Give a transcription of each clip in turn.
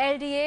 LDA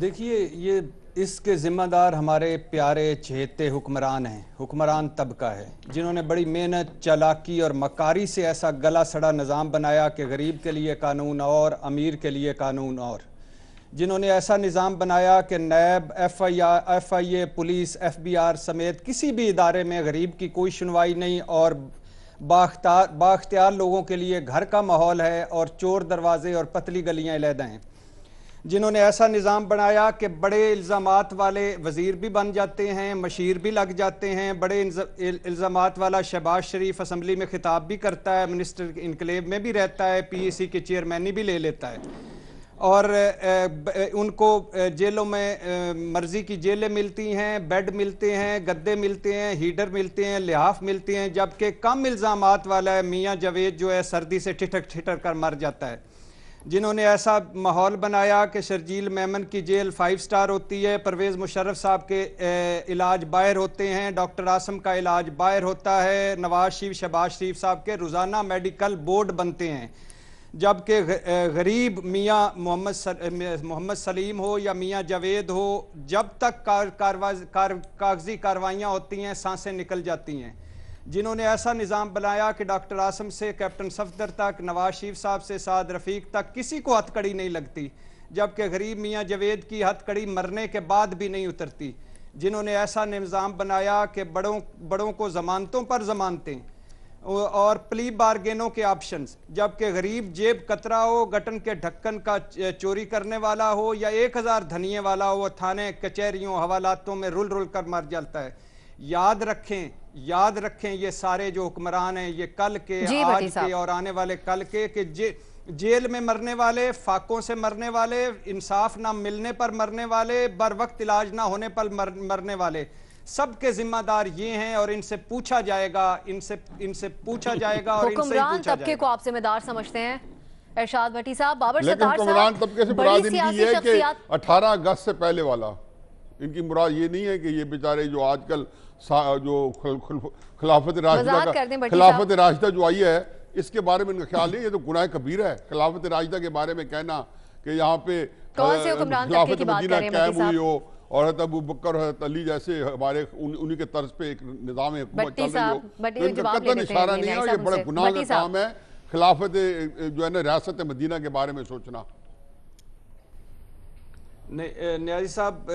دیکھیے یہ اس کے ذمہ دار ہمارے پیارے چہیتے حکمران ہیں، حکمران طبقہ ہے، جنہوں نے بڑی محنت، چالاکی اور مکاری سے ایسا گلا سڑا نظام بنایا کہ غریب کے لیے قانون اور امیر کے لیے قانون اور، جنہوں نے ایسا نظام بنایا کہ NAB, F I A, police, F B R سمیت کسی بھی ادارے میں غریب کی کوئی سنوائی نہیں، اور بااختیار لوگوں کے لیے گھر کا ماحول ہے اور چور دروازے اور پتلی گلیاں علیحدہ ہیں، جنہوں نے ایسا نظام بنایا کہ بڑے الزامات والے وزیر بھی بن جاتے ہیں، مشیر بھی لگ جاتے ہیں، بڑے الزامات والا شہباز شریف اسمبلی میں خطاب بھی کرتا ہے، منسٹر انکلیو میں بھی رہتا ہے، پی ای سی کی چیئرمینی بھی لے لیتا ہے، اور ان کو جیلوں میں مرضی کی جیلیں ملتی ہیں، بیڈ ملتے ہیں، گدے ملتے ہیں، ہیٹر ملتے ہیں، لحاف ملتے ہیں، جبکہ کم الزامات والا ہے میاں جاوید جو ہے سردی سے ٹھٹر کر مر جاتا ہے، جنہوں نے ایسا ماحول بنایا کہ شرجیل میمن کی جیل 5 سٹار ہوتی ہے، پرویز مشرف صاحب کے علاج باہر ہوتے ہیں، ڈاکٹر عاصم کا علاج باہر ہوتا ہے، نواز شریف، شہباز شریف صاحب کے روزانہ میڈیکل بورڈ بنتے ہیں، جبکہ غریب میاں محمد سلیم ہو یا میاں جاوید ہو، جب تک کاغذی کاروائیاں ہوتی ہیں سانسیں نکل جاتی ہیں، جنہوں نے ایسا نظام بنایا کہ ڈاکٹر عاصم سے کیپٹن صفدر تک، نواز شریف صاحب سے سعد رفیق تک کسی کو ہتھ کڑی نہیں لگتی، جبکہ غریب میاں جاوید کی ہتھ کڑی مرنے کے بعد بھی نہیں اترتی، جنہوں نے ایسا نظام بنایا کہ بڑوں کو ضمانتوں پر ضمانتیں اور پلی بارگینوں کے آپشنز، جبکہ غریب جیب کترا ہو، گٹن کے ڈھکن کا چوری کرنے والا ہو یا 1000 دھنیے والا ہو، وہ تھانے کچہریوں حوالاتوں میں رل کر مر جاتا ہے۔ یاد رکھیں یہ سارے جو حکمران ہیں، یہ کل کے، آج کے اور آنے والے کل کے، کہ جیل میں مرنے والے، فاقوں سے مرنے والے، انصاف نہ ملنے پر مرنے والے، بر وقت علاج نہ ہونے پر مرنے والے، سب کے ذمہ دار یہ ہیں، اور ان سے پوچھا جائے گا، ان سے پوچھا جائے گا، اور ان سے ہی پوچھا حکمران جائے طبقے گا۔ کو آپ ذمہ دار سمجھتے ہیں ارشاد بھٹی صاحب؟ بابر لیکن ستار حکمران طبقے سے صاحب، مراد بڑی ان کی سیاسی یہ ہے کہ شخصیات 18 اگست سے پہلے والا، ان کی مراد یہ نہیں ہے کہ یہ بیچارے جو آج کل جو خلافت راشدہ جو آئی ہے، اس کے بارے میں ان کا خیال نہیں، یہ تو گناہ کبیرہ ہے خلافت راشدہ کے بارے میں کہنا کہ یہاں پہ کون سے حکمران طبقے خلافت کی بات مدینہ کر رہے ہیں قائم بھٹی ہوئی صاحب؟ ہو، اور حضرت ابو بکر، حضرت علی جیسے ہمارے انہی کے طرز پہ ایک نظام حکومت چل رہی ہو، تو ان کا قطعاً اشارہ نہیں ہے، یہ بڑا گناہ کا کام ہے خلافت جو ہے نا ریاست مدینہ کے بارے میں سوچنا۔ نیازی صاحب،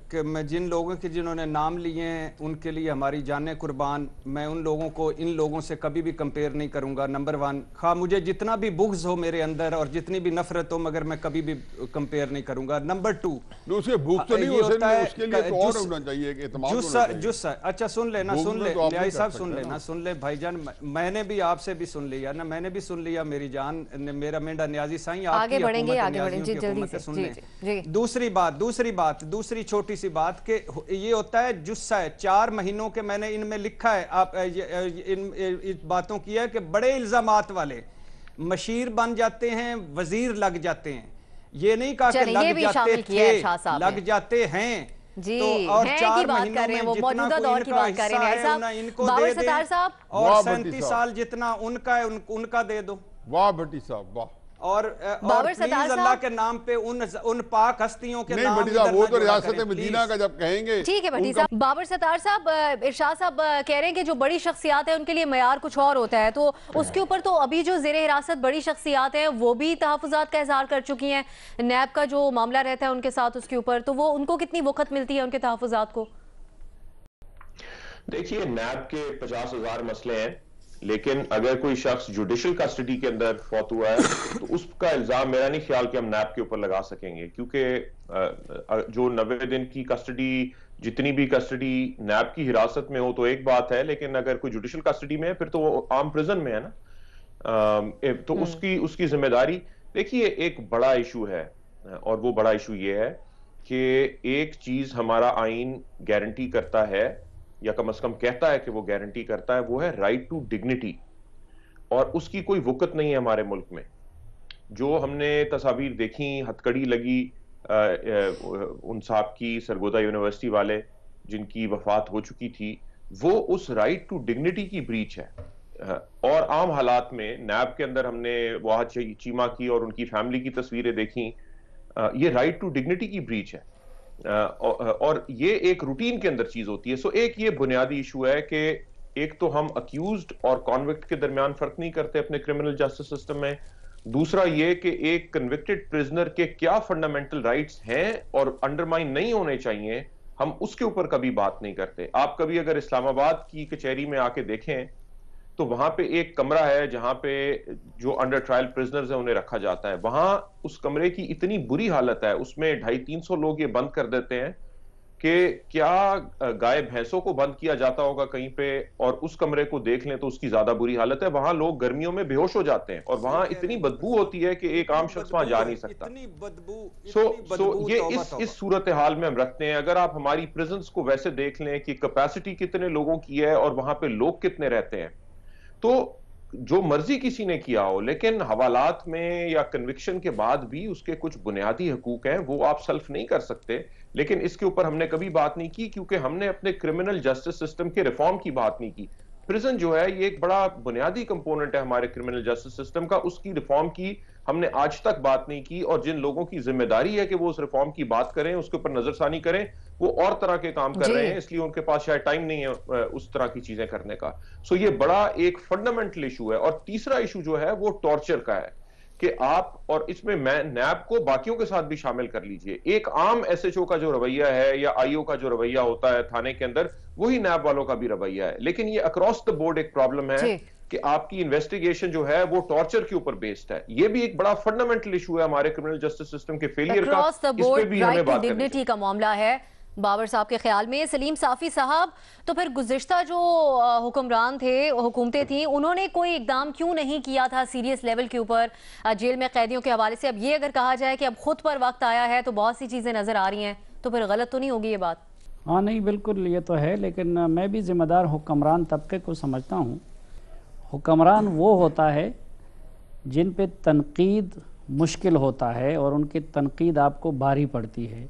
کہ میں جن لوگوں کے جنہوں نے نام لیے ہیں ان کے لیے ہماری جانیں قربان، میں ان لوگوں کو ان لوگوں سے کبھی بھی کمپیئر نہیں کروں گا۔ نمبر 1، خواہ مجھے جتنا بھی بغض ہو میرے اندر اور جتنی بھی نفرت ہو، مگر میں کبھی بھی کمپیئر نہیں کروں گا۔ نمبر 2، اس کے بھوک تو نہیں ہو سکتے، اس کے لیے تو اور ہونا چاہیے کہ اعتماد ہونا چاہیے۔ اچھا سن لے نیازی صاحب، سن لے بھائی جان، میں نے بھی آپ سے بھی سن لیا نا، میں نے بھی سن لیا میری جان، میرا مینڈا نیازی سائیں، آپ کی حکومت نیازیوں کی حکومت سن لیں۔ دوسری چھوٹی سی بات کہ یہ ہوتا ہے جسہ ہے 4 مہینوں کے، میں نے ان میں لکھا ہے، آپ ان باتوں کی ہے کہ بڑے الزامات والے مشیر بن جاتے ہیں، وزیر لگ جاتے ہیں، یہ نہیں کہا کہ لگ جاتے تھے، لگ جاتے ہیں، جی اور ہیں 4 کی بات مہینوں کر رہے میں ہیں، وہ جتنا موجودہ کوئی دور ان کی کا بات کر رہے ہیں حصہ ہے انہیں ان کو بابر دے دیں، ستار صاحب، اور 37 سال جتنا ان کا ہے ان کا دے دو۔ واہ بھٹی صاحب واہ۔ اور پلیز اللہ کے نام پہ ان پاک ہستیوں کے نام بھٹی صاحب، وہ تو ریاست مدینہ کا جب کہیں گے۔ ٹھیک ہے بھٹی صاحب۔ بابر ستار صاحب، ارشاد صاحب کہہ رہے ہیں کہ جو بڑی شخصیات ہیں ان کے لیے معیار کچھ اور ہوتا ہے، تو اس کے اوپر تو ابھی جو زیر حراست بڑی شخصیات ہیں وہ بھی تحفظات کا اظہار کر چکی ہیں، نیب کا جو معاملہ رہتا ہے ان کے ساتھ، اس کے اوپر تو وہ ان کو کتنی وقت ملتی ہے ان کے تحفظات کو؟ دیکھیے، نیب کے 50,000 مسئلے ہیں، لیکن اگر کوئی شخص جوڈیشل کسٹڈی کے اندر فوت ہوا ہے تو اس کا الزام میرا نہیں خیال کہ ہم نیب کے اوپر لگا سکیں گے، کیونکہ جو 90 دن کی کسٹڈی، جتنی بھی کسٹڈی نیب کی حراست میں ہو تو ایک بات ہے، لیکن اگر کوئی جوڈیشل کسٹڈی میں ہے پھر تو وہ عام پرزن میں ہے نا، تو اس کی ذمہ داری۔ دیکھیے، ایک بڑا ایشو ہے، اور وہ بڑا ایشو یہ ہے کہ ایک چیز ہمارا آئین گارنٹی کرتا ہے، یا کم از کم کہتا ہے کہ وہ گارنٹی کرتا ہے، وہ ہے رائٹ ٹو ڈگنیٹی، اور اس کی کوئی وقت نہیں ہے ہمارے ملک میں۔ جو ہم نے تصاویر دیکھیں، ہتھ کڑی لگی ان صاحب کی، سرگودا یونیورسٹی والے جن کی وفات ہو چکی تھی، وہ اس رائٹ ٹو ڈگنیٹی کی بریچ ہے۔ اور عام حالات میں نیب کے اندر ہم نے واحد چیمہ کی اور ان کی فیملی کی تصویریں دیکھیں، یہ رائٹ ٹو ڈگنیٹی کی بریچ ہے، اور یہ ایک روٹین کے اندر چیز ہوتی ہے. سو ایک یہ بنیادی ایشو ہے کہ ایک تو ہم اکیوزڈ اور کانوکٹ کے درمیان فرق نہیں کرتے اپنے کرمنل جسٹس سسٹم میں. دوسرا یہ کہ ایک کنوکٹڈ پرزنر کے کیا فنڈامنٹل رائٹس ہیں اور انڈرمائن نہیں ہونے چاہیے، ہم اس کے اوپر کبھی بات نہیں کرتے. آپ کبھی اگر اسلام آباد کی کچہری میں آ کے دیکھیں تو وہاں پہ ایک کمرہ ہے جہاں پہ جو انڈر ٹرائل پرزنرز ہیں انہیں رکھا جاتا ہے. وہاں اس کمرے کی اتنی بری حالت ہے، اس میں 250-300 لوگ یہ بند کر دیتے ہیں کہ کیا گائے بھینسوں کو بند کیا جاتا ہوگا کہیں پہ، اور اس کمرے کو دیکھ لیں تو اس کی زیادہ بری حالت ہے. وہاں لوگ گرمیوں میں بے ہوش ہو جاتے ہیں اور وہاں اتنی بدبو ہوتی ہے کہ ایک عام شخص وہاں جا نہیں سکتا. سو یہ اس صورتحال میں ہم رکھتے ہیں. اگر آپ ہماری پریزنس کو ویسے دیکھ لیں کہ کیپیسٹی کتنے لوگوں کی ہے اور وہاں پہ لوگ کتنے رہتے ہیں، تو جو مرضی کسی نے کیا ہو، لیکن حوالات میں یا کنوکشن کے بعد بھی اس کے کچھ بنیادی حقوق ہیں، وہ آپ سلف نہیں کر سکتے. لیکن اس کے اوپر ہم نے کبھی بات نہیں کی کیونکہ ہم نے اپنے کرمنل جسٹس سسٹم کے ریفارم کی بات نہیں کی. پرزن جو ہے یہ ایک بڑا بنیادی کمپوننٹ ہے ہمارے کرمنل جسٹس سسٹم کا، اس کی ریفارم کی ہم نے آج تک بات نہیں کی. اور جن لوگوں کی ذمہ داری ہے کہ وہ اس ریفارم کی بات کریں، اس کے اوپر نظر ثانی کریں، وہ اور طرح کے کام کر رہے ہیں، اس لیے ان کے پاس شاید ٹائم نہیں ہے اس طرح کی چیزیں کرنے کا. سو یہ بڑا ایک فنڈامنٹل ایشو ہے. اور تیسرا ایشو جو ہے وہ ٹارچر کا ہے کہ آپ، اور اس میں نیب کو باقیوں کے ساتھ بھی شامل کر لیجئے، ایک عام ایس ایچ او کا جو رویہ ہے یا آئی او کا جو رویہ ہوتا ہے تھانے کے اندر، وہی نیب والوں کا بھی رویہ ہے. لیکن یہ اکراس دا بورڈ ایک پرابلم ہے کہ آپ کی انویسٹیگیشن جو ہے وہ ٹارچر کے اوپر بیسڈ ہے. یہ بھی ایک بڑا فنڈامنٹل ایشو ہے ہمارے کرمنل جسٹس سسٹم کے فیلئر کا. اکراس دا اس پہ بورڈ بھی ہمیں رائٹ ٹو بات کرنی ڈگنیٹی کا معاملہ ہے بابر صاحب کے خیال میں. سلیم صافی صاحب، تو پھر گزشتہ جو حکمران تھے، حکومتیں تھیں، انہوں نے کوئی اقدام کیوں نہیں کیا تھا سیریس لیول کے اوپر جیل میں قیدیوں کے حوالے سے؟ اب یہ اگر کہا جائے کہ اب خود پر وقت آیا ہے تو بہت سی چیزیں نظر آ رہی ہیں، تو پھر غلط تو نہیں ہوگی یہ بات؟ ہاں نہیں، بالکل یہ تو ہے، لیکن میں بھی ذمہ دار حکمران طبقے کو سمجھتا ہوں. حکمران وہ ہوتا ہے جن پہ تنقید مشکل ہوتا ہے اور ان کی تنقید آپ کو بھاری پڑتی ہے.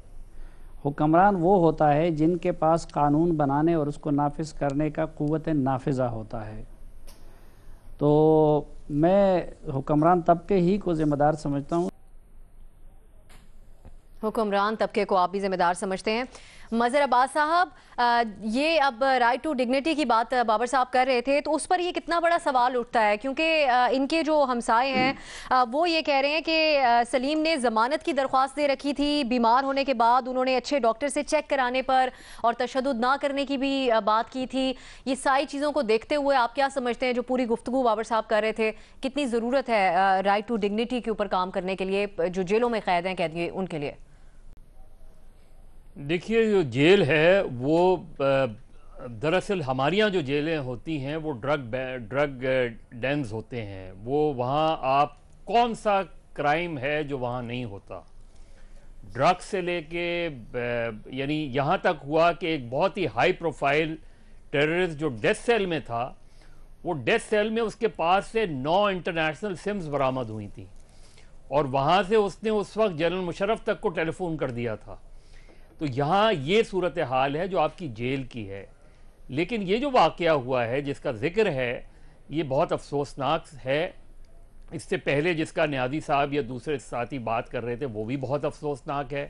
حکمران وہ ہوتا ہے جن کے پاس قانون بنانے اور اس کو نافذ کرنے کا قوت نافذہ ہوتا ہے. تو میں حکمران طبقے ہی کو ذمہ دار سمجھتا ہوں. حکمران طبقے کو آپ بھی ذمہ دار سمجھتے ہیں. مظہر عباس صاحب، یہ اب رائٹ ٹو ڈگنیٹی کی بات بابر صاحب کر رہے تھے، تو اس پر یہ کتنا بڑا سوال اٹھتا ہے؟ کیونکہ ان کے جو ہمسائے ہیں وہ یہ کہہ رہے ہیں کہ سلیم نے ضمانت کی درخواست دے رکھی تھی، بیمار ہونے کے بعد انہوں نے اچھے ڈاکٹر سے چیک کرانے پر اور تشدد نہ کرنے کی بھی بات کی تھی. یہ ساری چیزوں کو دیکھتے ہوئے آپ کیا سمجھتے ہیں جو پوری گفتگو بابر صاحب کر رہے تھے، کتنی ضرورت ہے رائٹ ٹو ڈگنیٹی کے اوپر کام کرنے کے لیے جو جیلوں میں قید ہیں قیدی ان کے لیے؟ دیکھیے، جو جیل ہے وہ دراصل ہمارے یہاں جو جیلیں ہوتی ہیں وہ ڈرگ ڈینز ہوتے ہیں. وہ وہاں آپ کون سا کرائم ہے جو وہاں نہیں ہوتا؟ ڈرگ سے لے کے یعنی یہاں تک ہوا کہ ایک بہت ہی ہائی پروفائل ٹیررسٹ جو ڈیتھ سیل میں تھا، وہ ڈیتھ سیل میں اس کے پاس سے 9 انٹرنیشنل سمز برآمد ہوئی تھیں، اور وہاں سے اس نے اس وقت جنرل مشرف تک کو ٹیلی فون کر دیا تھا. تو یہاں یہ صورتحال ہے جو آپ کی جیل کی ہے. لیکن یہ جو واقعہ ہوا ہے جس کا ذکر ہے، یہ بہت افسوسناک ہے. اس سے پہلے جس کا نیازی صاحب یا دوسرے ساتھی بات کر رہے تھے وہ بھی بہت افسوسناک ہے.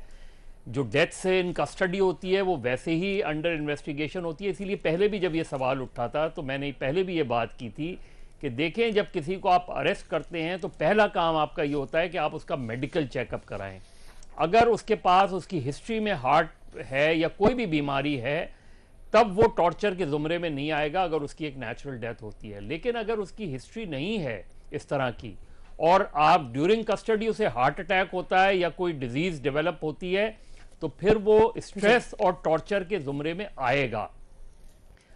جو ڈیتھ سے ان کسٹڈی ہوتی ہے وہ ویسے ہی انڈر انویسٹیگیشن ہوتی ہے. اسی لیے پہلے بھی جب یہ سوال اٹھا تھا تو میں نے پہلے بھی یہ بات کی تھی کہ دیکھیں، جب کسی کو آپ اریسٹ کرتے ہیں تو پہلا کام آپ کا یہ ہوتا ہے کہ آپ اس کا میڈیکل چیک اپ کرائیں. اگر اس کے پاس اس کی ہسٹری میں ہارٹ ہے یا کوئی بھی بیماری ہے تب وہ ٹارچر کے زمرے میں نہیں آئے گا اگر اس کی ایک نیچرل ڈیتھ ہوتی ہے. لیکن اگر اس کی ہسٹری نہیں ہے اس طرح کی اور آپ ڈیورنگ کسٹڈی اسے ہارٹ اٹیک ہوتا ہے یا کوئی ڈیزیز ڈیولپ ہوتی ہے تو پھر وہ اسٹریس اور ٹارچر کے زمرے میں آئے گا.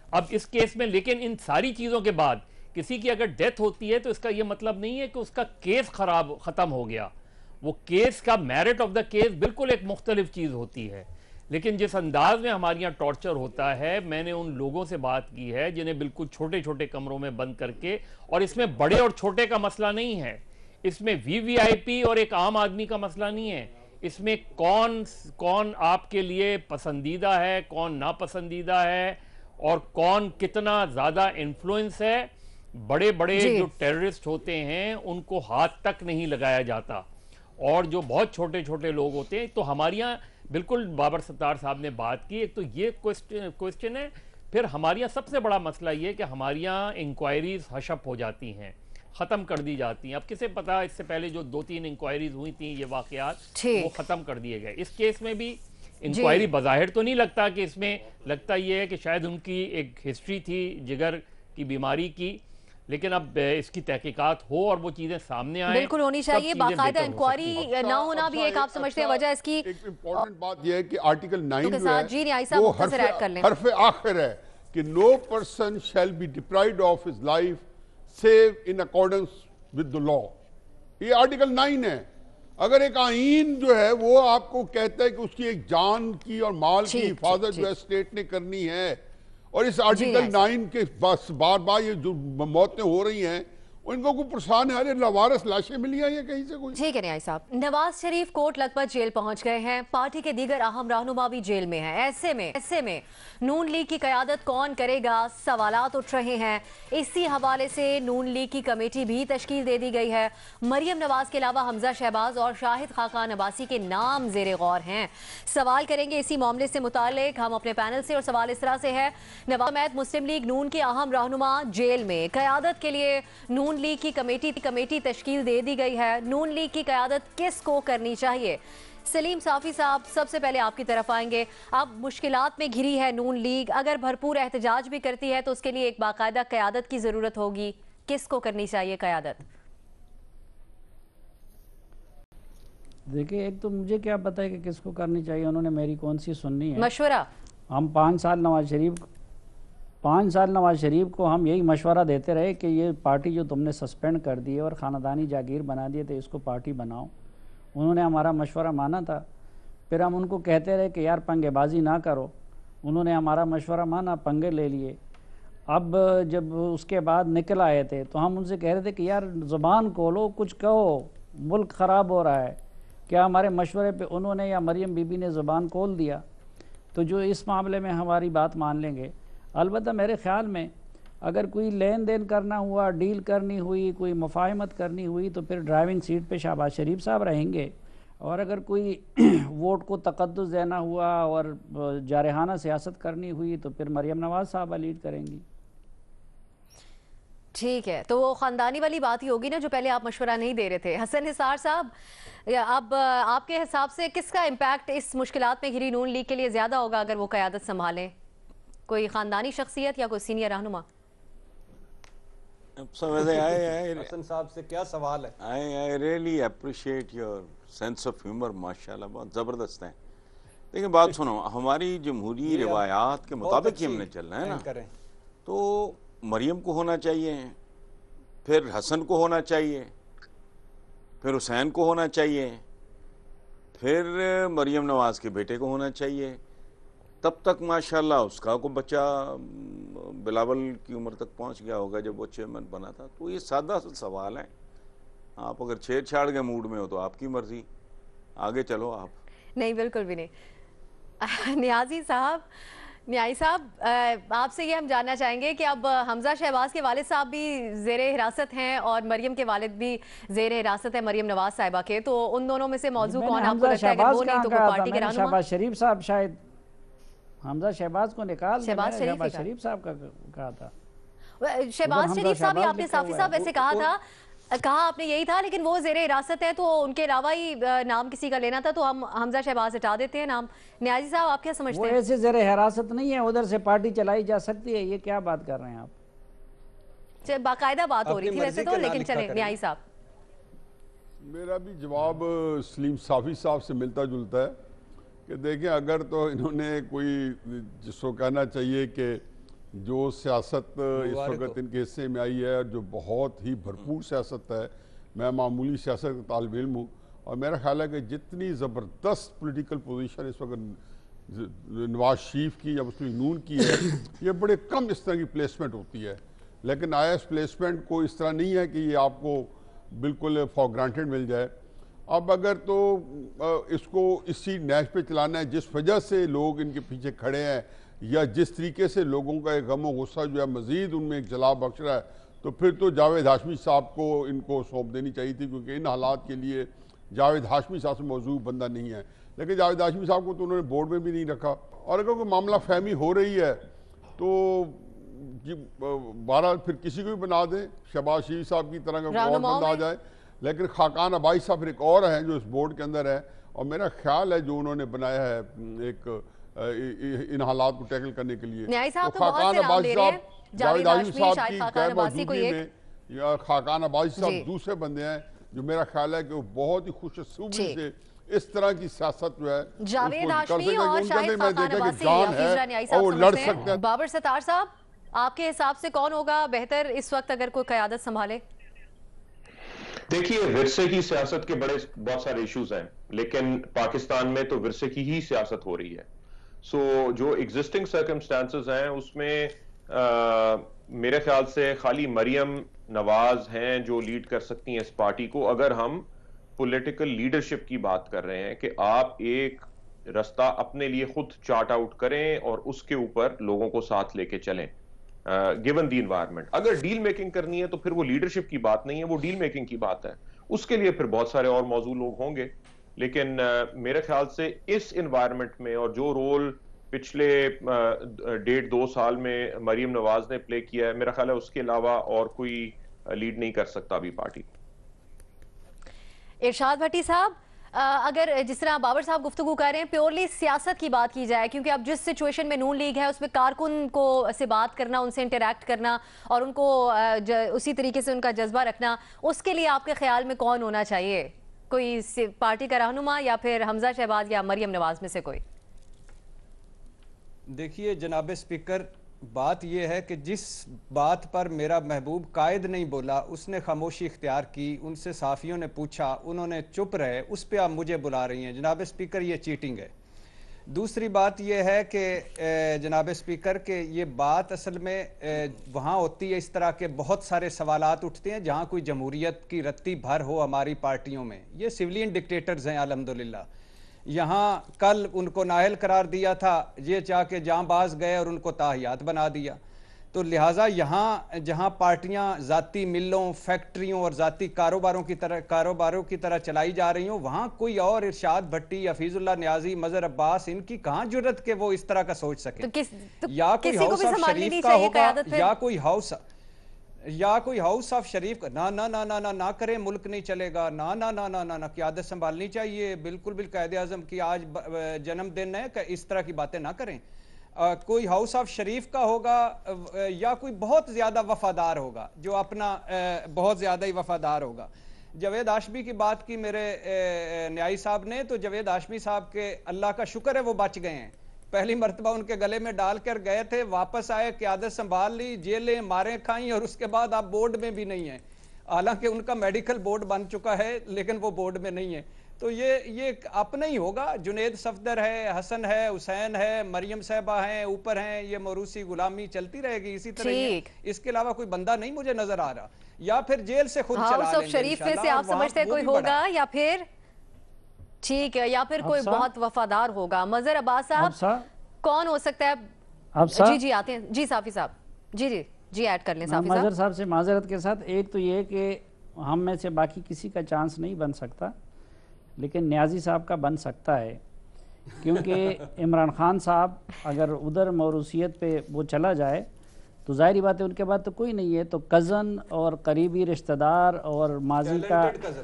اب اس کیس میں لیکن ان ساری چیزوں کے بعد کسی کی اگر ڈیتھ ہوتی ہے تو اس کا یہ مطلب نہیں ہے کہ اس کا کیس ختم ہو گیا. وہ کیس کا میرٹ آف دا کیس بالکل ایک مختلف چیز ہوتی ہے. لیکن جس انداز میں ہمارے یہاں ٹارچر ہوتا ہے، میں نے ان لوگوں سے بات کی ہے جنہیں بالکل چھوٹے چھوٹے کمروں میں بند کر کے، اور اس میں بڑے اور چھوٹے کا مسئلہ نہیں ہے، اس میں وی آئی پی اور ایک عام آدمی کا مسئلہ نہیں ہے، اس میں کون آپ کے لیے پسندیدہ ہے، کون ناپسندیدہ ہے، اور کون کتنا زیادہ انفلوئنس ہے. بڑے جو ٹیررسٹ ہوتے ہیں ان کو ہاتھ تک نہیں لگایا جاتا، اور جو بہت چھوٹے چھوٹے لوگ ہوتے ہیں. تو ہمارے یہاں بالکل بابر ستار صاحب نے بات کی, ایک تو یہ کوسچن ہے. پھر ہمارے یہاں سب سے بڑا مسئلہ یہ کہ ہمارے یہاں انکوائریز ہشپ ہو جاتی ہیں, ختم کر دی جاتی ہیں. اب کسے پتا اس سے پہلے جو 2-3 انکوائریز ہوئی تھیں یہ واقعات وہ ختم کر دیے گئے. اس کیس میں بھی انکوائری بظاہر تو نہیں لگتا کہ اس میں لگتا یہ ہے کہ شاید ان کی ایک ہسٹری تھی جگر کی بیماری کی, لیکن اب اس کی تحقیقات ہو اور وہ چیزیں سامنے آئیں. بالکل ہونی چاہیے, باقاعدہ انکوائری نہ ہونا بھی ایک آپ سمجھتے ہیں وجہ اس کی. ایک امپورٹنٹ بات یہ ہے کہ آرٹیکل 9 جو ہے وہ حرف آخر ہے کہ no person shall be deprived of his life save in accordance with the law. یہ آرٹیکل 9 ہے. اگر ایک آئین جو ہے وہ آپ کو کہتا ہے کہ اس کی ایک جان کی اور مال کی حفاظت جو ہے اسٹیٹ نے کرنی ہے, اور اس آرٹیکل 9 کے بار بار یہ جو موتیں ہو رہی ہیں ان کو کوئی پرسان ہے, لاوارث لاشیں ملی ہیں یہ کہیں سے کوئی. ٹھیک ہے نیائی صاحب. نواز شریف کوٹ لکھپت جیل پہنچ گئے ہیں, پارٹی کے دیگر اہم رہنما بھی جیل میں ہیں. ایسے میں نون لیگ کی قیادت کون کرے گا, سوالات اٹھ رہے ہیں. اسی حوالے سے نون لیگ کی کمیٹی بھی تشکیل دے دی گئی ہے. مریم نواز کے علاوہ حمزہ شہباز اور شاہد خاقان عباسی کے نام زیر غور ہیں. سوال کریں گے اسی معاملے سے متعلق ہم اپنے پینل سے, اور سوال اس طرح سے ہے, نواز سمیت مسلم لیگ نون کے اہم رہنما جیل میں, قیادت کے لیے نون لیگ کی کمیٹی تشکیل دے دی گئی ہے. نون لیگ کی قیادت کس کو کرنی چاہیے؟ سلیم صافی صاحب سب سے پہلے آپ کی طرف آئیں گے. اب مشکلات میں گھری ہے نون لیگ, اگر بھرپور احتجاج بھی کرتی ہے تو اس کے لیے ایک باقاعدہ قیادت کی ضرورت ہوگی. کس کو کرنی چاہیے قیادت؟ دیکھیں, ایک تو مجھے کیا پتہ ہے کہ کس کو کرنی چاہیے, انہوں نے میری کون سی سننی ہے. مشورہ ہم 5 سال نواز شریف کو ہم یہی مشورہ دیتے رہے کہ یہ پارٹی جو تم نے سسپینڈ کر دی ہے اور خاندانی جاگیر بنا دیے تھے, اس کو پارٹی بناؤ. انہوں نے ہمارا مشورہ مانا تھا. پھر ہم ان کو کہتے رہے کہ یار پنگے بازی نہ کرو. انہوں نے ہمارا مشورہ مانا, پنگے لے لیے. اب جب اس کے بعد نکل آئے تھے تو ہم ان سے کہہ رہے تھے کہ یار زبان کھولو, کچھ کہو, ملک خراب ہو رہا ہے. کیا ہمارے مشورے پہ انہوں نے یا مریم بی بی نے زبان کھول دیا؟ تو جو اس معاملے میں ہماری بات مان لیں گے. البتہ میرے خیال میں اگر کوئی لین دین کرنا ہوا, ڈیل کرنی ہوئی, کوئی مفاہمت کرنی ہوئی تو پھر ڈرائیونگ سیٹ پہ شہباز شریف صاحب رہیں گے. اور اگر کوئی ووٹ کو تقدس دینا ہوا اور جارحانہ سیاست کرنی ہوئی تو پھر مریم نواز صاحبہ لیڈ کریں گی. ٹھیک ہے, تو وہ خاندانی والی بات ہی ہوگی نا جو پہلے آپ مشورہ نہیں دے رہے تھے. حسن نثار صاحب, اب آپ کے حساب سے کس کا امپیکٹ اس مشکلات میں گھری نون لیگ کے لیے زیادہ ہوگا اگر وہ قیادت سنبھالیں؟ کوئی خاندانی شخصیت یا کوئی سینئر رہنما؟ حسن صاحب سے کیا سوال ہے؟ I really appreciate your sense of humor, ماشاءاللہ بہت زبردست ہیں. لیکن بات سنو, ہماری جمہوری روایات کے مطابق ہی ہم نے چلنا ہے نا. تو مریم کو ہونا چاہیے, پھر حسن کو ہونا چاہیے, پھر حسین کو ہونا چاہیے, پھر مریم نواز کے بیٹے کو ہونا چاہیے. تب تک ماشاءاللہ اس کا کو بچہ بلاول کی عمر تک پہنچ گیا ہوگا جب وہ چیئرمین بنا تھا. تو یہ سادہ سوال ہے. آپ اگر چھیڑ چھاڑ کے موڈ میں ہو تو آپ کی مرضی, آگے چلو آپ. نہیں, بالکل بھی نہیں. نیازی صاحب آپ سے یہ ہم جاننا چاہیں گے کہ اب حمزہ شہباز کے والد صاحب بھی زیر حراست ہیں اور مریم کے والد بھی زیر حراست ہیں مریم نواز صاحبہ کے, تو ان دونوں میں سے موضوع کون آپ کو لگتا ہے؟ اگر وہ نہیں تو کوئی پارٹی کے رہنما. شہباز شریف صاحب, شاید حمزہ شہباز کو نکال شہباز شریف صاحب کا کہا تھا. شہباز شریف صاحب آپ نے صافی صاحب ایسے کہا آپ نے یہی تھا, لیکن وہ زیر حراست ہے تو ان کے علاوہ ہی نام کسی کا لینا تھا تو ہم حمزہ شہباز ہٹا دیتے ہیں نام. نیازی صاحب آپ کیا سمجھتے ہیں؟ وہ ایسے زیر حراست نہیں ہے, ادھر سے پارٹی چلائی جا سکتی ہے. یہ کیا بات کر رہے ہیں آپ؟ باقاعدہ بات ہو رہی تھی ویسے تو, لیکن چلیں نیازی صاحب. میرا بھی جواب سلیم صافی صاحب سے ملتا جلتا ہے کہ دیکھیں, اگر تو انہوں نے کوئی جس کو کہنا چاہیے کہ جو سیاست اس وقت ان کے حصے میں آئی ہے جو بہت ہی بھرپور سیاست ہے, میں معمولی سیاست کا طالب علم ہوں, اور میرا خیال ہے کہ جتنی زبردست پولیٹیکل پوزیشن اس وقت نواز شریف کی یا مسلم نون کی ہے, یہ بڑے کم اس طرح کی پلیسمنٹ ہوتی ہے. لیکن آیا اس پلیسمنٹ کو اس طرح نہیں ہے کہ یہ آپ کو بالکل فار گرانٹیڈ مل جائے. اب اگر تو اس کو اسی نیش پہ چلانا ہے جس وجہ سے لوگ ان کے پیچھے کھڑے ہیں, یا جس طریقے سے لوگوں کا ایک غم و غصہ جو ہے مزید ان میں ایک جلا بخش رہا ہے, تو پھر تو جاوید ہاشمی صاحب کو ان کو سونپ دینی چاہیے تھی, کیونکہ ان حالات کے لیے جاوید ہاشمی صاحب سے موضوع بندہ نہیں ہے، لیکن جاوید ہاشمی صاحب کو تو انہوں نے بورڈ میں بھی نہیں رکھا. اور اگر کوئی معاملہ فہمی ہو رہی ہے تو بہرحال پھر کسی کو بھی بنا دیں، شہباز شریف صاحب کی طرح کا اور بندہ آ جائے. لیکن خاقان عباسی صاحب پھر ایک اور ہیں جو اس بورڈ کے اندر ہے، اور میرا خیال ہے جو انہوں نے بنایا ہے ایک ان حالات کو ٹیکل کرنے کے لیے، خاقان عباسی صاحب جاوید ہاشمی صاحب کی غیر موجودگی میں یا خاقان عباسی صاحب دوسرے بندے ہیں جو میرا خیال ہے کہ وہ بہت ہی خوش اسلوبی سے اس طرح کی سیاست جو ہے جاوید ہاشمی اور شاہد خاقان عباسی حفیظ نیائی صاحب سمجھتے ہیں. بابر ستار صاحب، آپ کے حساب سے کون ہوگا بہتر اس وقت اگر کوئی قیادت سنبھالے؟ دیکھیے، ورثے کی سیاست کے بہت سارے ایشوز ہیں، لیکن پاکستان میں تو ورثے کی ہی سیاست ہو رہی ہے. سو جو ایگزسٹنگ سرکمسٹانسز ہیں اس میں میرے خیال سے خالی مریم نواز ہیں جو لیڈ کر سکتی ہیں اس پارٹی کو. اگر ہم پولیٹیکل لیڈرشپ کی بات کر رہے ہیں کہ آپ ایک رستہ اپنے لیے خود چارٹ آؤٹ کریں اور اس کے اوپر لوگوں کو ساتھ لے کے چلیں گیون دی انوائرمنٹ. اگر ڈیل میکنگ کرنی ہے تو پھر وہ لیڈرشپ کی بات نہیں ہے، وہ ڈیل میکنگ کی بات ہے. اس کے لیے پھر بہت سارے اور موضوع لوگ ہوں گے، لیکن میرے خیال سے اس انوائرمنٹ میں اور جو رول پچھلے 1.5-2 سال میں مریم نواز نے پلے کیا ہے، میرا خیال ہے اس کے علاوہ اور کوئی لیڈ نہیں کر سکتا ابھی پارٹی. ارشاد بھٹی صاحب، اگر جس طرح بابر صاحب گفتگو کر رہے ہیں پیورلی سیاست کی بات کی جائے، کیونکہ اب جس سچویشن میں نون لیگ ہے اس میں کارکن کو سے بات کرنا، ان سے انٹریکٹ کرنا اور ان کو اسی طریقے سے ان کا جذبہ رکھنا، اس کے لیے آپ کے خیال میں کون ہونا چاہیے؟ کوئی پارٹی کا رہنما یا پھر حمزہ شہباز یا مریم نواز میں سے کوئی؟ دیکھیے جناب اسپیکر، بات یہ ہے کہ جس بات پر میرا محبوب قائد نہیں بولا اس نے خاموشی اختیار کی. ان سے صحافیوں نے پوچھا، انہوں نے چپ رہے، اس پہ آپ مجھے بلا رہی ہیں. جناب اسپیکر، یہ چیٹنگ ہے. دوسری بات یہ ہے کہ جناب اسپیکر کہ یہ بات اصل میں وہاں ہوتی ہے، اس طرح کے بہت سارے سوالات اٹھتے ہیں جہاں کوئی جمہوریت کی رتی بھر ہو ہماری پارٹیوں میں. یہ سیولین ڈکٹیٹرز ہیں الحمدللہ. یہاں کل ان کو نااہل قرار دیا تھا، یہ چاہ کے جاں باز گئے اور ان کو تاحیات بنا دیا. تو لہٰذا یہاں جہاں پارٹیاں ذاتی ملوں، فیکٹریوں اور ذاتی کاروباروں کی طرح چلائی جا رہی ہوں، وہاں کوئی اور ارشاد بھٹی، حفیظ اللہ نیازی، مظہر عباس، ان کی کہاں جرت کہ وہ اس طرح کا سوچ سکیں. یا کوئی ہاؤس آف شریف کا ہوگا یا کوئی ہاؤس آف شریف کا. نہ کریں، ملک نہیں چلے گا. نہ قیادت سنبھالنی چاہیے. بالکل قائد اعظم کی آج جنم دن ہے کہ اس طرح کی باتیں نہ کریں. کوئی ہاؤس آف شریف کا ہوگا یا کوئی بہت زیادہ وفادار ہوگا جو اپنا بہت زیادہ ہی وفادار ہوگا. جاوید ہاشمی کی بات کی میرے نیائی صاحب نے، تو جاوید ہاشمی صاحب کے اللہ کا شکر ہے وہ بچ گئے ہیں. پہلی مرتبہ ان کے گلے میں ڈال کر گئے تھے، واپس آئے، قیادت سنبھال لی، جیلیں ماریں کھائیں، اور اس کے بعد آپ بورڈ میں بھی نہیں ہیں. حالانکہ ان کا میڈیکل بورڈ بن چکا ہے لیکن وہ بورڈ میں نہیں ہے. تو یہ اپنا ہی ہوگا. جنید صفدر ہے، حسن ہے، حسین ہے، مریم صاحبہ ہیں، اوپر ہیں، یہ موروثی غلامی چلتی رہے گی اسی طرح. اس کے علاوہ کوئی بندہ نہیں مجھے نظر آ رہا. یا پھر جیل سے خود چلا لیں گے ہاؤس آف شریف میں سے آپ سمجھتے ہیں کوئی ہوگا، یا پھر ٹھیک ہے، یا پھر کوئی بہت وفادار ہوگا. مظہر عباس صاحب کون ہو سکتا ہے؟ جی آتے ہیں. جی صافی صاحب، جی ایڈ کر لیں صافی صاحب. مظہر صاحب سے معذرت کے ساتھ ایک تو یہ کہ ہم میں سے باقی کسی کا چانس نہیں بن سکتا، لیکن نیازی صاحب کا بن سکتا ہے، کیونکہ عمران خان صاحب اگر ادھر موروثیت پہ وہ چلا جائے تو ظاہری بات ہے ان کے بعد تو کوئی نہیں ہے. تو کزن اور قریبی رشتہ دار اور ماضی کا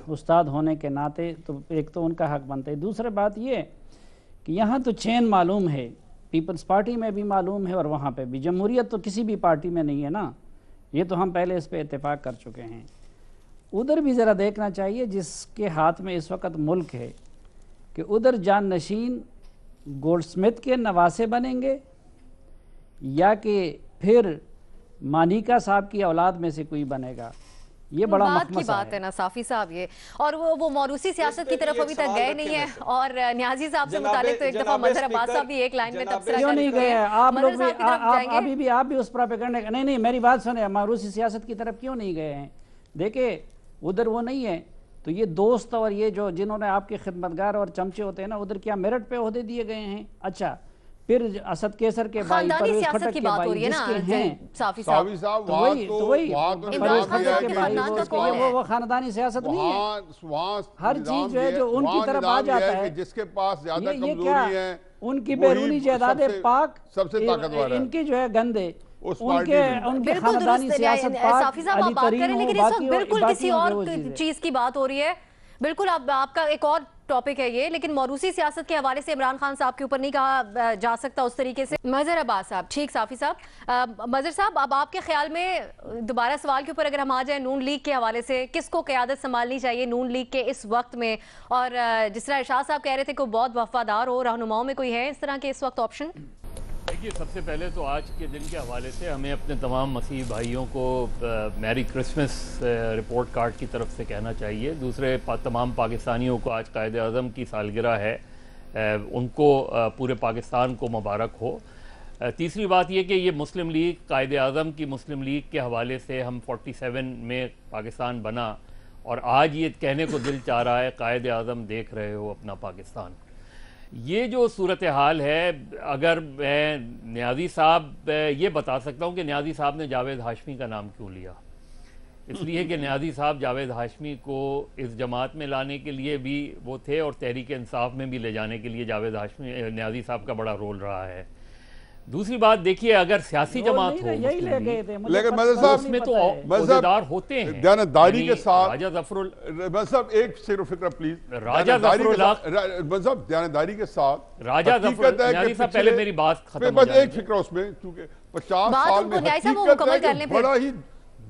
استاد ہونے کے ناطے تو ایک تو ان کا حق بنتا ہے. دوسرا بات یہ کہ یہاں تو چین معلوم ہے، پیپلز پارٹی میں بھی معلوم ہے اور وہاں پہ بھی. جمہوریت تو کسی بھی پارٹی میں نہیں ہے نا، یہ تو ہم پہلے اس پہ اتفاق کر چکے ہیں. ادھر بھی ذرا دیکھنا چاہیے جس کے ہاتھ میں اس وقت ملک ہے کہ ادھر جان نشین گولڈ سمتھ کے نواسے بنیں گے یا کہ پھر مانیکا صاحب کی اولاد میں سے کوئی بنے گا. یہ بڑا بات کی بات ہے نا صافی صاحب. یہ اور وہ موروثی سیاست کی طرف ابھی تک گئے نہیں ہیں. اور نیازی صاحب سے متعلق تو ایک دفعہ مظہر عباس صاحب بھی ایک لائن میں تبصرہ کیوں نہیں گئے ہیں آپ لوگ بھی؟ آپ بھی اس پراپیگنڈے کا نہیں، میری بات سنیں، موروثی سیاست کی طرف کیوں نہیں گئے ہیں؟ دیکھیں ادھر وہ نہیں ہے تو یہ دوست اور یہ جو جنہوں نے آپ کے خدمتگار اور چمچے ہوتے ہیں نا، ادھر کیا میرٹ پہ عہدے دیے گئے ہیں؟ اچھا پھر اسد کیسر کے بھائی پرویز خٹک کے بھائی جس کے ہیں صافی صافی صاحب صاحب تو وہاں وہی تو عمران نظام خان یہ صاحب ہے کے کہ خاندان کا کون ہے؟ وہ خاندانی سیاست نہیں ہے. وہاں ہر چیز جو ہے جو ان کی طرف آ جاتا ہے جس کے پاس زیادہ یہ کیا کمزوری ہے ان کی بیرونی جائیداد پاک سب سے طاقتور ہے ان کی جو ہے گندے اس ان پارٹی کے میں. ان کے بالکل خاندانی درست سیاست پاک صافی صاحب آپ علی بات ترین کریں ہو لیکن اس وقت بالکل کسی اور چیز چیز کی بات ہو رہی ہے. بالکل آپ کا ایک اور ٹاپک ہے یہ, لیکن موروثی سیاست کے حوالے سے عمران خان صاحب کے اوپر نہیں کہا جا سکتا اس طریقے سے. مظہر عباس صاحب, ٹھیک صافی صاحب, مظہر صاحب اب آپ کے خیال میں دوبارہ سوال کے اوپر اگر ہم آ جائیں نون لیگ کے حوالے سے, کس کو قیادت سنبھالنی چاہیے نون لیگ کے اس وقت میں؟ اور جس طرح ارشاد صاحب کہہ رہے تھے کہ بہت وفادار ہو رہنماؤں میں کوئی ہے اس طرح کے اس وقت آپشن؟ دیکھیے, سب سے پہلے تو آج کے دن کے حوالے سے ہمیں اپنے تمام مسیحی بھائیوں کو میری کرسمس رپورٹ کارڈ کی طرف سے کہنا چاہیے. دوسرے تمام پاکستانیوں کو آج قائد اعظم کی سالگرہ ہے, ان کو پورے پاکستان کو مبارک ہو. تیسری بات یہ کہ یہ مسلم لیگ, قائد اعظم کی مسلم لیگ کے حوالے سے ہم 47 میں پاکستان بنا, اور آج یہ کہنے کو دل چاہ رہا ہے قائد اعظم دیکھ رہے ہو اپنا پاکستان. یہ جو صورتحال ہے, اگر میں نیازی صاحب یہ بتا سکتا ہوں کہ نیازی صاحب نے جاوید ہاشمی کا نام کیوں لیا. اس لیے کہ نیازی صاحب جاوید ہاشمی کو اس جماعت میں لانے کے لیے بھی وہ تھے, اور تحریک انصاف میں بھی لے جانے کے لیے جاوید ہاشمی نیازی صاحب کا بڑا رول رہا ہے. دوسری بات دیکھیے, اگر سیاسی جماعت ہو لیکن مظہر صاحب اس میں تو عہدیدار ہوتے ہیں, دیانتداری کے ساتھ راجہ ظفر مذہب ایک صرف فکرہ پلیز راجہ ظفر اللہ مذہب دیانتداری کے ساتھ راجہ ظفر نیازی صاحب پہلے میری بات ختم ہو بس جائے. ایک فکرہ اس میں, کیونکہ 50 سال میں حقیقت ہے کہ بڑا ہی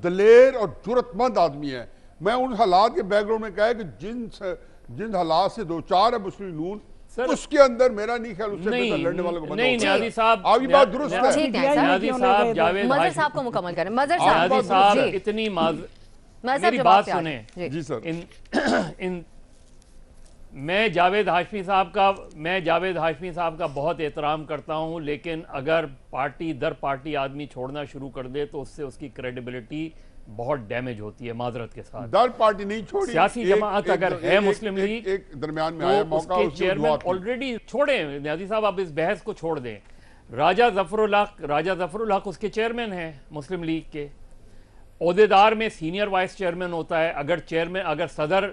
دلیر اور جرت مند آدمی ہے. میں ان حالات کے بیک گراؤنڈ میں کہا ہے کہ جن حالات سے دوچار ہے مسلم نون, اس کے اندر میرا نہیں خیال اس سے بہتر لڑنے والے کو بندہ ہوتا ہے. نہیں نیازی صاحب, آپ کی بات درست ہے. نیازی صاحب جاوید مظہر صاحب کو مکمل کریں. مظہر نیازی صاحب اتنی میری بات سنیں. جی سر, میں جاوید ہاشمی صاحب کا بہت احترام کرتا ہوں, لیکن اگر پارٹی در پارٹی آدمی چھوڑنا شروع کر دے تو اس سے اس کی کریڈیبلٹی بہت ڈیمیج ہوتی ہے. معذرت کے ساتھ در پارٹی نہیں چھوڑی, سیاسی جماعت اگر ہے مسلم لیگ ایک درمیان میں آیا موقع, اس کے چیئرمین آلریڈی چھوڑیں. نیازی صاحب آپ اس بحث کو چھوڑ دیں. راجہ ظفر الحق اس کے چیئرمین ہیں مسلم لیگ کے. عہدیدار میں سینئر وائس چیئرمین ہوتا ہے, اگر صدر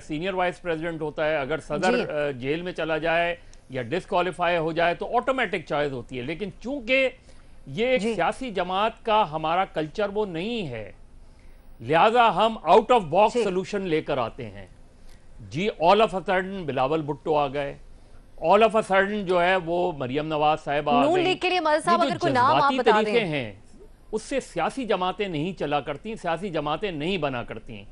سینئر وائس پریزیڈنٹ ہوتا ہے, اگر صدر جیل میں چلا جائے یا ڈسکوالیفائی ہو جائے تو آٹومیٹک چوائس ہوتی ہے. لیکن چونکہ یہ ایک سیاسی جماعت کا ہمارا کلچر وہ نہیں ہے, لہٰذا ہم آؤٹ آف باکس سلوشن لے کر آتے ہیں. جی all of a sudden Bilawal Bhutto آ گئے, آل آف اے سڈن جو ہے وہ مریم نواز صاحب آ گئی. نون لیگ کے لیے مظہر صاحب اگر کوئی نام آپ بتا دیں. ہیں اس سے سیاسی جماعتیں نہیں چلا کرتی, سیاسی جماعتیں نہیں بنا کرتی.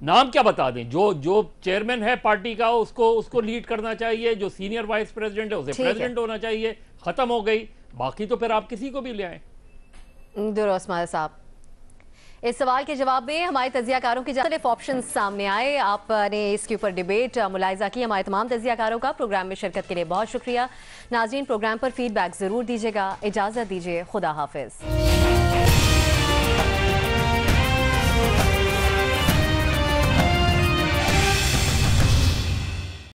نام کیا بتا دیں, جو چیئرمین ہے پارٹی کا اس کو لیڈ کرنا چاہیے, جو سینئر وائس پریزیڈنٹ ہے اسے پریزیڈنٹ ہونا چاہیے, ختم ہو گئی. باقی تو پھر آپ کسی کو بھی لے آئیں. درست مظہر صاحب, اس سوال کے جواب میں ہمارے تجزیہ کاروں کی مختلف آپشن سامنے آئے. آپ نے اس کے اوپر ڈیبیٹ ملاحظہ کی. ہمارے تمام تجزیہ کاروں کا پروگرام میں شرکت کے لیے بہت شکریہ. ناظرین, پروگرام پر فیڈ بیک ضرور دیجیے گا. اجازت دیجیے, خدا حافظ.